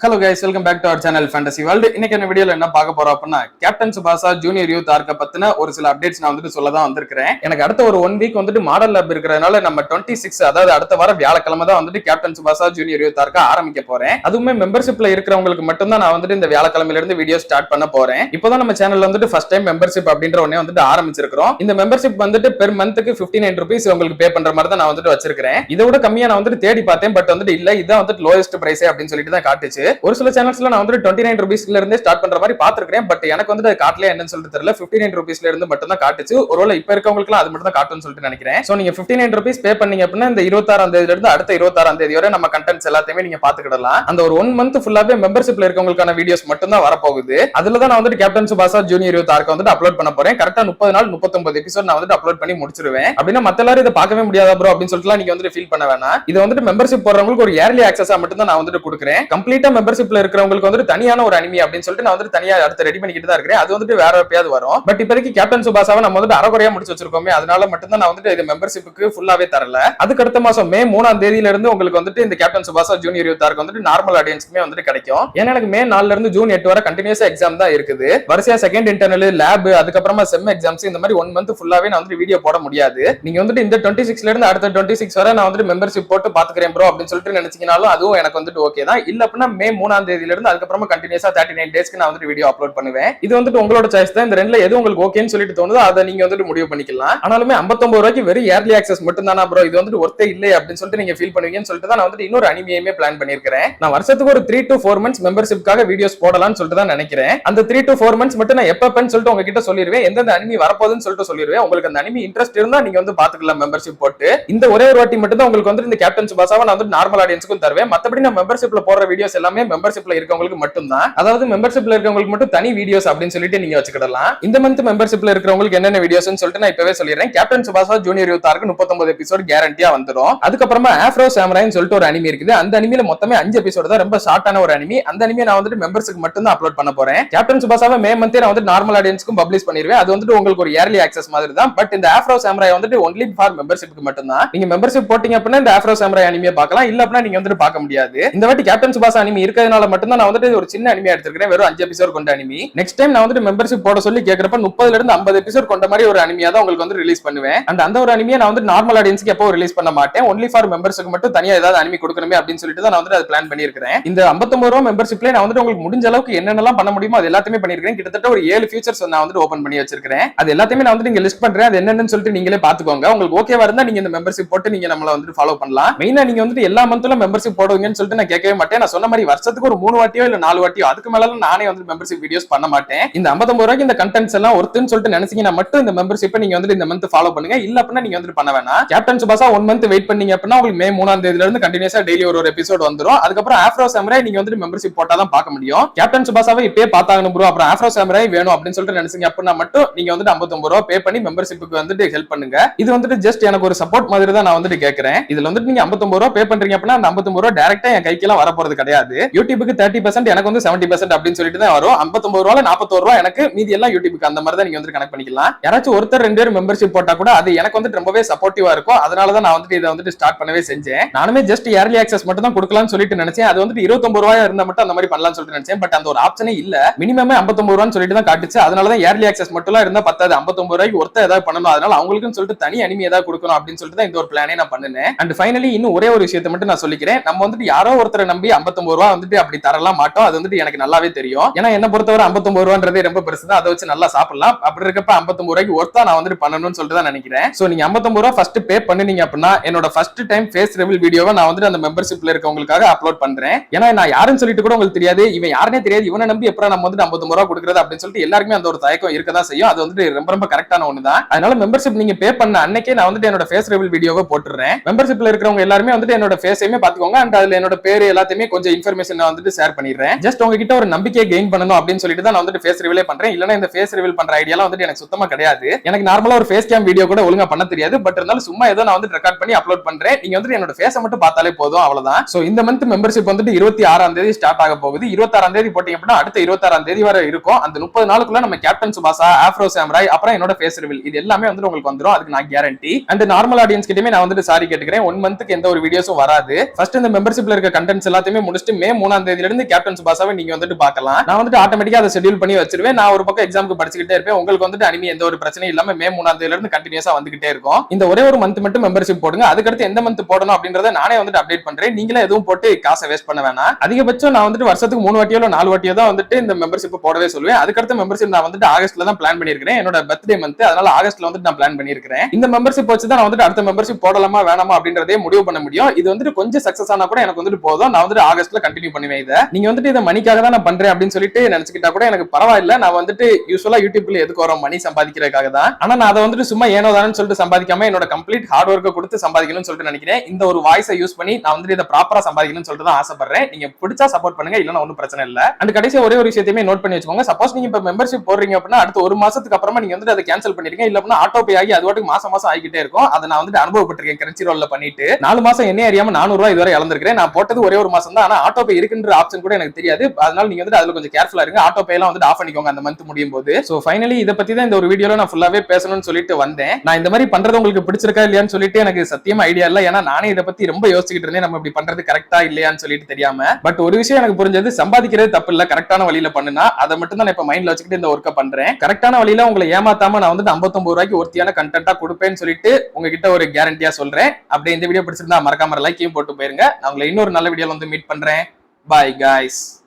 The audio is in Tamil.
Hello guys, welcome back to our channel Fantasy World. இன்னைக்கு இந்த வீடியோல என்ன பார்க்க போறோம் அப்படின்னா கேப்டன் சுபாஷா ஜூனியர் யூத் ஆர்க்க பத்தின ஒரு சில அப்டேட்ஸ் நான் வந்துட்டு சொல்ல தான் வந்திருக்கிறேன். எனக்கு அடுத்த ஒரு 1 வீக் வந்துட்டு மாடல் லேப் இருக்கிறதுனால நம்ம 26 அதாவது அடுத்த வாரம் வியாழக்கிழமை தான் வந்துட்டு கேப்டன் சுபாஷா ஜூனியர் யூத் ஆர்க்க ஆரம்பிக்க போறேன். அதுவுமே மெம்பர்ஷிப்ல இருக்கிறவங்களுக்கு மட்டும் தான் நான் வந்துட்டு இந்த வியாழக்கிழமையில இருந்து வீடியோ ஸ்டார்ட் பண்ண போறேன். இப்போதான் நம்ம சேனல்ல வந்துட்டு ஃபர்ஸ்ட் டைம் மெம்பர்ஷிப் அப்படின்ற ஒண்ணே வந்துட்டு ஆரம்பிச்சிருக்கிறோம். இந்த மெம்பர்ஷிப் வந்துட்டு பெர் மந்த்துக்கு 59 rupees உங்களுக்கு பே பண்ற மாதிரி தான் நான் வந்துட்டு வச்சிருக்கிறேன். இதை விட கம்மியா நான் வந்துட்டு தேடி பார்த்தேன், பட் வந்துட்டு இல்ல இதான் வந்துட்டு லோயஸ்ட் பிரைஸ் அப்படின்னு சொல்லிட்டு தான் காட்டுச்சு. ஒரு சில சேனல்ஸ்ல நான் வந்து 29 rupeesல இருந்து ஸ்டார்ட் பண்ற மாதிரி பாத்துக்கிறேன், பட் எனக்கு வந்து அது காட்டல என்னன்னு சொல்லிட்டு தெரியல. 59 rupeesல இருந்து மட்டும் தான் காட்டுச்சு. ஒருவேளை இப்ப இருக்கவங்களுக்கு அது மட்டும் தான் காட்டும்னு சொல்லிட்டு நினைக்கிறேன். சோ நீங்க 59 rupees பே பண்ணீங்க அப்படின்னா இந்த 26ஆம் தேதியில இருந்து அடுத்த 26ஆம் தேதி வரை நம்ம கண்டென்ட்ஸ் எல்லாத்தையுமே நீங்க பாத்துக்கிடலாம். அந்த ஒரு 1 month ஃபுல்லாவே மெம்பர்ஷிப்ல இருக்கவங்களுக்கான வீடியோஸ் மட்டும் தான் வரப்போகுது. அதுல தான் நான் வந்து கேப்டன் சுபாஷா ஜூனியர் யூத் ஆர்க்க வந்து அப்லோட் பண்ண போறேன். கரெக்டா 30 நாள் 39 எபிசோட் நான் வந்து அப்லோட் பண்ணி முடிச்சிருவேன். அப்படின்னா மத்த எல்லாரும் இதை பார்க்கவே முடியாதா ப்ரோ அப்படின்னு சொல்லிட்டு நீங்க வந்து ஃபீல் பண்ண வேணாம். இது வந்து மெம்பர்ஷிப் போறவங்களுக்கு ஒரு இயர்லி ஆக்சஸா மட்டும் தான் நான் வந்து கொடுக்குறேன். கம்ப்ளீட்டா மெம்பர்ஷிப்ல இருக்கிறவங்களுக்கு வந்து தனியான ஒரு அனிமி அப்படின்னு சொல்லிட்டு நான் வந்து தனியா அடுத்து ரெடி பண்ணிக்கிட்டு தான் இருக்கேன். அது வந்து வேற எப்பயாவது வரும். பட் இப்போதைக்கு கேப்டன் சுபாஷாவை நம்ம வந்து அரைகுறையா முடிச்சு வச்சிருக்கோமே, அதனால மட்டும் தான் நான் வந்து இது மெம்பர்ஷிப்புக்கு ஃபுல்லாவே தரல. அதுக்கு அடுத்த மாசம் மே 3ஆம் தேதியில இருந்து உங்களுக்கு வந்துட்டு இந்த கேப்டன் சுபாஷா ஜூனியர் யூத் ஆர்க்க வந்துட்டு நார்மல் ஆடியன்ஸ்க்குமே வந்துட்டு கிடைக்கும். ஏன்னா எனக்கு மே 4ல இருந்து ஜூன் 8 வரை கண்டினியூஸா எக்ஸாம் தான் இருக்குது. வரிசையா செகண்ட் இன்டர்னல், லேப், அதுக்கப்புறமா செம் எக்ஸாம்ஸ், இந்த மாதிரி 1 month ஃபுல்லாவே நான் வந்து வீடியோ போட முடியாது. நீங்க வந்துட்டு இந்த 26ல இருந்து அடுத்த 26 வரை நான் வந்து மெம்பர்ஷிப் போட்டு பாத்துக்கிறேன் ப்ரோ அப்படின்னு சொல்லிட்டு நினைச்சீங்கனாலும் அதுவும் எனக்கு வந்துட்டு ஓகே தான். இல்ல அப்படின்னா மே 3ஆம் தேதியில இருந்து அதுக்கப்புறமா கண்டினியூஸா 39 டேஸ்க்கு நான் வந்து வீடியோ அப்லோட் பண்ணுவேன். இது வந்துட்டு உங்களோட சாய்ஸ் தான். இந்த ரெண்டுல எது உங்களுக்கு ஓகேன்னு சொல்லிட்டு தோணுதோ அதை நீங்க வந்துட்டு முடிவு பண்ணிக்கலாம். ஆனாலுமே 59 ரூபாய்க்கு வெறும் இயர்லி ஆக்சஸ் மட்டும் தானா ப்ரோ, இது வந்துட்டு ஒர்த்தே இல்லை அப்படின்னு சொல்லிட்டு நீங்க ஃபீல் பண்ணுவீங்கன்னு சொல்லிட்டு தான் நான் வந்துட்டு இன்னொரு அனிமியுமே பிளான் பண்ணிருக்கேன். நான் வருஷத்துக்கு ஒரு 3 to 4 months மெம்பர்ஷிப்காக வீடியோஸ் போடலாம்னு சொல்லிட்டு தான் நினைக்கிறேன். அந்த 3 to 4 months மட்டும் நான் எப்பன்னு சொல்லிட்டு உங்ககிட்ட சொல்லிடுவேன். எந்தெந்த அனிமி வரப்போகுதுன்னு சொல்லிட்டு சொல்லிடுவேன். உங்களுக்கு அந்த அனிமி இன்ட்ரெஸ்ட் இருந்தா நீங்க வந்து பாத்துக்கலாம் மெம்பர்ஷிப் போட்டு. இந்த ஒரே ஒரு வாட்டி மட்டும் தான் உங்களுக்கு வந்து இந்த கேப்டன் சுபாஷாவை நான் வந்து நார்மல் ஆடியன்ஸ்க்கும் தருவேன். மத்தபடி நான் மெம்பர்ஷிப்ல போடுற வீடியோஸ் எல்லாமே மெம்பர்ஷிப்ல இருக்கவங்களுக்கு மட்டும் தான். அதாவது மெம்பர்ஷிப்ல இருக்கவங்களுக்கு மட்டும் தனி வீடியோஸ் அப்படின்னு சொல்லிட்டு நீங்க வச்சுக்கிடலாம். இந்த மந்த் மெம்பர்ஷிப்ல இருக்கிறவங்களுக்கு என்னென்ன வீடியோஸ்னு சொல்லிட்டு நான் இப்பவே சொல்லிடுறேன். கேப்டன் சுபாஷா ஜூனியர் யூத் ஆர்க்கு 39 எபிசோட் கேரண்டியா வந்துரும். அதுக்கப்புறமா ஆஃப்ரோ சாமுராய்னு சொல்லிட்டு ஒரு அனிமி இருக்குது. அந்த அனிமில மொத்தமே 5 எபிசோட் தான், ரொம்ப ஷார்ட்டான ஒரு அனிமி. அந்த அனிமியை நான் வந்து மெம்பர்ஸ்க்கு மட்டும் தான் அப்லோட் பண்ண போறேன். கேப்டன் சுபாஷாவை மே மந்தே நான் வந்து நார்மல் ஆடியன்ஸ்க்கும் பப்ளிஷ் பண்ணிடுவேன். அது வந்து உங்களுக்கு ஒரு இயர்லி ஆக்சஸ் மாதிரி தான். பட் இந்த ஆஃப்ரோ சாமுராய் வந்து ஒன்லி ஃபார் மெம்பர்ஷிப்க்கு மட்டும் தான். நீங்க மெம்பர்ஷிப் போட்டீங்க அப்படின்னா இந்த ஆஃப்ரோ சாமுராய் அனிமியை பார்க்கலாம். இல்ல அப்படின்னா நீங்க வந்து பார்க்க முடியாது. இந்த வாட்டி கேப்டன் சுபாஷா அனிமி இருக்கிறதுனால மட்டும் தான் நான் வந்து ஒரு சின்ன அனிமியா எடுத்துக்கிறேன். வெறும் 5 எபிசோட் கொண்ட அனிமி. நெக்ஸ்ட் டைம் நான் வந்து மெம்பர்ஷிப் போட சொல்லி கேக்குறப்ப 30ல இருந்து 50 எபிசோட் கொண்ட மாதிரி ஒரு அனிமியா தான் உங்களுக்கு வந்து ரிலீஸ் பண்ணுவேன். அந்த ஒரு அனிமியை நான் வந்து நார்மல் ஆடியன்ஸ்க்கு எப்போ ரிலீஸ் பண்ண மாட்டேன். ஒன்லி ஃபார் மெம்பர்ஸ்க்கு மட்டும் தனியா ஏதாவது அனிமி கொடுக்கணுமே அப்படின்னு சொல்லிட்டு தான் நான் வந்து அது பிளான் பண்ணியிருக்கேன். இந்த 59 ரூபாய் மெம்பர்ஷிப்ல நான் வந்து உங்களுக்கு முடிஞ்ச அளவுக்கு என்னென்னலாம் பண்ண முடியுமோ அது எல்லாத்தையுமே பண்ணிருக்கேன். கிட்டத்தட்ட ஒரு 7 ஃபியூச்சர்ஸ் நான் வந்து ஓபன் பண்ணி வச்சிருக்கேன். அது எல்லாத்தையுமே நான் வந்து நீங்க லிஸ்ட் பண்றேன். அது என்னன்னு சொல்லிட்டு நீங்களே பாத்துக்கோங்க. உங்களுக்கு ஓகேவா இருந்தா நீங்க இந்த மெம்பர்ஷிப் போட்டு நீங்க நம்மள வந்து ஃபாலோ பண்ணலாம். மெயினா நீங்க வந்து எல்லா மந்த்ல மெம்பர்ஷிப் போடுவீங்கன்னு சொல்லிட்டு நான் கேட்கவே மாட்டேன். நான் சொன்ன மாதிரி வருஷத்துக்கு ஒரு 3 வாட்டியோ இல்ல 4 வாட்டியோ அதுக்கு மேல நானே வந்து மெம்பர்ஷிப் வீடியோஸ் பண்ண மாட்டேன். இந்த 59 ரூபாய்க்கு இந்த கண்டென்ட்ஸ் எல்லாம் ஒருத்துன்னு சொல்லிட்டு நினைச்சீங்கன்னா மட்டும் இந்த மெம்பர்ஷிப்பை நீங்க வந்து இந்த மந்த் ஃபாலோ பண்ணுங்க. இல்ல அப்படின்னா நீங்க வந்து பண்ண வேணாம். கேப்டன் சுபாஷா 1 month வெயிட் பண்ணீங்க அப்படின்னா உங்களுக்கு மே 3ஆம் தேதியில இருந்து கண்டினியூஸா டெய்லி ஒரு எபிசோட் வந்துரும். அதுக்கப்புறம் ஆஃப்ரோ சாமுராய் நீங்க வந்து மெம்பர்ஷிப் போட்டா தான் பார்க்க முடியும். கேப்டன் சுபாஷாவை இப்பே பார்த்தாகணும் ப்ரோ, அப்புறம் ஆஃப்ரோ சாமுராய் வேணும் அப்படின்னு சொல்லிட்டு நினைச்சீங்க அப்படின்னா மட்டும் நீங்க வந்து 59 ரூபாய் பே பண்ணி மெம்பர்ஷிப்புக்கு வந்துட்டு ஹெல்ப் பண்ணுங்க. இது வந்துட்டு ஜஸ்ட் எனக்கு ஒரு சப்போர்ட் மாதிரி தான் நான் வந்துட்டு கேட்கிறேன். இதுல வந்துட்டு நீங்க 59 ரூபாய் பே பண்றீங்க அப்படின்னா அந்த 59 ரூபாய் டைரக்டா என் கைக்கெல்லாம் வர போறது கிடையாது. யூடியூபுக்கு 30%, எனக்கு வந்து 70% அப்படின்னு சொல்லிட்டு தான் வரும். 59 ரூபாய் 41 ரூபாய் எனக்கு, மீதி எல்லாம் யூடியூபுக்கு. அந்த மாதிரி தான் நீங்க வந்து கனெக்ட் பண்ணிக்கலாம். யாராச்சும் ஒருத்தர் 2 பேர் மெம்பர்ஷிப் போட்டா கூட அது எனக்கு வந்து ரொம்பவே சப்போர்ட்டிவா இருக்கும். அதனால தான் நான் வந்து இதை வந்து ஸ்டார்ட் பண்ணவே செஞ்சேன். நானுமே ஜஸ்ட் இயர்லி ஆக்சஸ் மட்டும் தான் கொடுக்கலாம்னு சொல்லிட்டு நினைச்சேன். அது வந்து 29 ரூபாய் இருந்தா மட்டும் அந்த மாதிரி பண்ணலாம்னு சொல்லிட்டு நினைச்சேன். பட் அந்த ஒரு ஆப்ஷனே இல்ல. மினிமம் 59 ரூபான்னு சொல்லிட்டு தான் காட்டுச்சு. அதனால தான் இயர்லி ஆக்சஸ் மட்டும் இருந்தா பத்தாது, 59 ரூபாய்க்கு ஒருத்தர் ஏதாவது பண்ணணும். அதனால அவங்களுக்குன்னு சொல்லிட்டு தனி அனிமி ஏதாவது கொடுக்கணும் அப்படின்னு சொல்லிட்டு தான் இந்த ஒரு பிளானே நான் பண்ணேன். அண்ட் ஃபைனலி இன்னும் ஒரே ஒரு விஷயத்தை மட்டும் நான் சொல்லிக்கிறேன். நம்ம வந்துட்டு யாரோ ஒருத்தரை நம்பி 59 ரூபாய் வந்துட்டு அப்படி தரலாம் மாட்டோம். அது வந்துட்டு எனக்கு நல்லாவே தெரியும். ஏன்னா என்ன பொறுத்தவரை 59 ரூபான்றதே ரொம்ப பெருசு தான். அதை வச்சு நல்லா சாப்பிடலாம். அப்படி இருக்கப்ப 59 ரூபாய்க்கு ஒருத்தா நான் வந்துட்டு பண்ணணும்னு சொல்லிட்டு தான் நினைக்கிறேன். சோ நீங்க 59 ரூபாய் ஃபர்ஸ்ட் பே பண்ணுனீங்க அப்படின்னா என்னோட ஃபர்ஸ்ட் டைம் ஃபேஸ் ரிவீல் வீடியோவை நான் வந்துட்டு அந்த மெம்பர்ஷிப்ல இருக்கவங்களுக்காக அப்லோட் பண்றேன். ஏன்னா நான் யாருன்னு சொல்லிட்டு கூட உங்களுக்கு தெரியாது. இவன் யாருனே தெரியாது. இவனை நம்பி எப்பறம் நம்ம வந்து 59 ரூபாய் கொடுக்குறது அப்படின்னு சொல்லிட்டு எல்லாருக்குமே அந்த ஒரு தயக்கம் இருக்கதான் செய்யும். அது வந்துட்டு ரொம்ப கரெக்டான ஒண்ணு தான். அதனால மெம்பர்ஷிப் நீங்க பே பண்ண அன்னைக்கே நான் வந்துட்டு என்னோட ஃபேஸ் ரிவீல் வீடியோவை போட்டுறேன். மெம்பர்ஷிப்ல இருக்கிறவங்க எல்லாருமே வந்துட்டு என்னோட ஃபேஸையுமே பாத்துக்கோங்க. அண்ட் அதுல என்னோட பேரு எல்லாத்தையுமே கொஞ்சம் இன்ஃபர்மேஷன் வந்துட்டு ஷேர் பண்ணிடுறேன். ஜஸ்ட் உங்ககிட்ட ஒரு நம்பிக்கையை கெயின் பண்ணணும் அப்படின்னு சொல்லிட்டு தான் நான் வந்துட்டு ஃபேஸ் ரிவீலே பண்றேன். இல்லனா இந்த ஃபேஸ் ரிவீல் பண்ற ஐடியாலாம் வந்துட்டு எனக்கு சுத்தமா கிடையாது. எனக்கு நார்மலா ஒரு ஃபேஸ் கேம் வீடியோ கூட ஒழுங்கா பண்ண தெரியாது. பட் இருந்தாலும் சும்மா ஏதோ நான் வந்து ரெக்கார்ட் பண்ணி அப்லோட் பண்றேன். நீங்க வந்துட்டு என்னோட ஃபேஸை மட்டும் பார்த்தாலே போதும், அவ்வளவுதான். சோ இந்த மந்த் மெம்பர்ஷிப் வந்துட்டு 26ஆம் தேதி ஸ்டார்ட் ஆக போகுது. 26ஆம் தேதி போட்டீங்க அப்படின்னா அடுத்த 26ஆம் தேதி வரை இருக்கும். அந்த 30 நாளுக்குள்ள நம்ம கேப்டன் சுபாஷா, ஆஃப்ரோ சாமுராய், அப்புறம் என்னோட ஃபேஸ் ரிவீல் இது எல்லாமே வந்து உங்களுக்கு வந்துரும். அதுக்கு நான் கேரண்டி. அண்ட் நார்மல் ஆடியன்ஸ் கிட்டயுமே நான் வந்துட்டு சாரி கேட்டுக்கிறேன். 1 மந்த்க்கு எந்த ஒரு வீடியோஸும் வராது. ஃபர்ஸ்ட் இந்த மெம்பர்ஷிப்ல இருக்க கண்டென்ட்ஸ் எல்லாத்தையுமே முடிச்சுட்டு மே மே 3ஆம் தேதியில இருந்து கேப்டன்ஸ் பாஸாவை நீங்க வந்துட்டு பார்க்கலாம். நான் வந்துட்டு ஆட்டோமேட்டிக்கா அதை ஷெட்யூல் பண்ணி வச்சிருவேன். நான் ஒரு பக்கம் எக்ஸாமுக்கு படிச்சுக்கிட்டே இருப்பேன். உங்களுக்கு வந்துட்டு அனிமி எந்த ஒரு பிரச்சனையும் இல்லாம மே 3ஆம் தேதியில இருந்து கண்டினியூஸா வந்துகிட்டே இருக்கும். இந்த ஒரே ஒரு மந்த் மட்டும் மெம்பர்ஷிப் போடுங்க. அதுக்கடுத்து எந்த மந்த் போடணும் அப்படின்றத நானே வந்துட்டு அப்டேட் பண்றேன். நீங்களே எதுவும் போட்டு காசை வேஸ்ட் பண்ண வேணாம். அதிகபட்சம் நான் வந்துட்டு வருஷத்துக்கு 3 வாட்டியோ 4 வாட்டியோ தான் வந்துட்டு இந்த மெம்பர்ஷிப் போடவே சொல்லுவேன். அதுக்கடுத்த மெம்பர்ஷிப் நான் வந்துட்டு ஆகஸ்ட்ல தான் பிளான் பண்ணிருக்கேன். என்னோட பர்த்டே மந்த், அதனால ஆகஸ்ட்ல வந்துட்டு நான் பிளான் பண்ணிருக்கேன். இந்த மெம்பர்ஷிப் வச்சு தான் நான் வந்துட்டு அடுத்த மெம்பர்ஷிப் போடலாமா வேணாமா அப்படின்றதே முடிவு பண்ண முடியும். இது வந்துட்டு கொஞ்சம் சக்சஸ் ஆனா கூட எனக்கு வந்துட்டு போதும். நான் வந்துட்டு ஆகஸ்ட்ல கண்டினியூ பண்ணுவேன். இதை நீங்க வந்துட்டு இதை மணிக்காக தான் நான் பண்றேன் அப்படின்னு சொல்லிட்டு நினைச்சுக்கிட்டா கூட எனக்கு பரவாயில்ல. நான் வந்துட்டு யூஸ்வலா யூடியூப்ல எதுக்கு வரோம், மணி சம்பாதிக்கிறதுக்காக தான். ஆனா நான் அதை வந்துட்டு சும்மா ஏனோதானு சொல்லிட்டு சம்பாதிக்காம என்னோட கம்ப்ளீட் ஹார்ட் ஒர்க்கை கொடுத்து சம்பாதிக்கணும்னு சொல்லிட்டு நினைக்கிறேன். இந்த ஒரு வாய்ஸை யூஸ் பண்ணி நான் வந்துட்டு இதை ப்ராப்பரா சம்பாதிக்கணும்னு சொல்லிட்டு தான் ஆசைப்படுறேன். நீங்க பிடிச்சா சப்போர்ட் பண்ணுங்க, இல்லைன்னா ஒன்றும் பிரச்சனை இல்லை. அண்ட் கடைசி ஒரே ஒரு விஷயத்தையுமே நோட் பண்ணி வச்சுக்கோங்க. சப்போஸ் நீங்க இப்ப மெம்பர்ஷிப் போடுறீங்க அப்படின்னா அடுத்த ஒரு மாசத்துக்கு அப்புறமா நீங்க வந்துட்டு அதை கேன்சல் பண்ணிருக்கீங்க, இல்ல அப்படின்னா ஆட்டோ பே ஆகி அது வாட்டுக்கு மாசம் மாசம் ஆகிட்டே இருக்கும். அதை நான் வந்துட்டு அனுபவப்பட்டிருக்கேன். கிரன்ச்சி ரோல்ல பண்ணிட்டு 4 மாசம் என்ன அறியாம 400 ரூபாய் இதுவரை இழந்திருக்கேன். நான் போட்டது ஒரே ஒரு மாசம் தான். ஆனா ஆட்டோ பே இருக்குன்ற ஆப்ஷன் கூட எனக்கு தெரியாது. அதனால நீங்க வந்துட்டு அதுல கொஞ்சம் கேர்ஃபுல்லா இருங்க. ஆட்டோ பே எல்லாம் வந்துட்டு ஆஃப் பண்ணிக்கோங்க அந்த மந்த் முடியும் போது. சோ ஃபைனலி இத பத்தி தான் இந்த ஒரு வீடியோல நான் ஃபுல்லாவே பேசணும்னு சொல்லிட்டு வந்தேன். நான் இந்த மாதிரி பண்றது உங்களுக்கு பிடிச்சிருக்கா இல்லையான்னு சொல்லிட்டு எனக்கு சத்தியமா ஐடியா இல்ல. ஏன்னா நானே இதை பத்தி ரொம்ப யோசிச்சுக்கிட்டு இருந்தேன், நம்ம இப்படி பண்றது கரெக்டா இல்லையான்னு சொல்லிட்டு தெரியாம. பட் ஒரு விஷயம் எனக்கு புரிஞ்சது, சம்பாதிக்கிறது தப்பு இல்ல, கரெக்டான வழியில பண்ணுனா அதை மட்டும் தான் நான் இப்ப மைண்ட்ல வச்சுக்கிட்டு இந்த ஒர்க்கை பண்றேன். கரெக்டான வழியில உங்களை ஏமாத்தாம நான் வந்துட்டு 59 ரூபாய்க்கு ஒருத்தியான கண்டென்ட்டா கொடுப்பேன்னு சொல்லிட்டு உங்ககிட்ட ஒரு கேரண்டியா சொல்றேன். அப்படியே இந்த வீடியோ பிடிச்சிருந்தா மறக்காம லைக்கையும் போட்டு போயிருங்க. நான் உங்களை இன்னொரு நல்ல வீடியோல வந்து மீட் பண்றேன். Bye guys.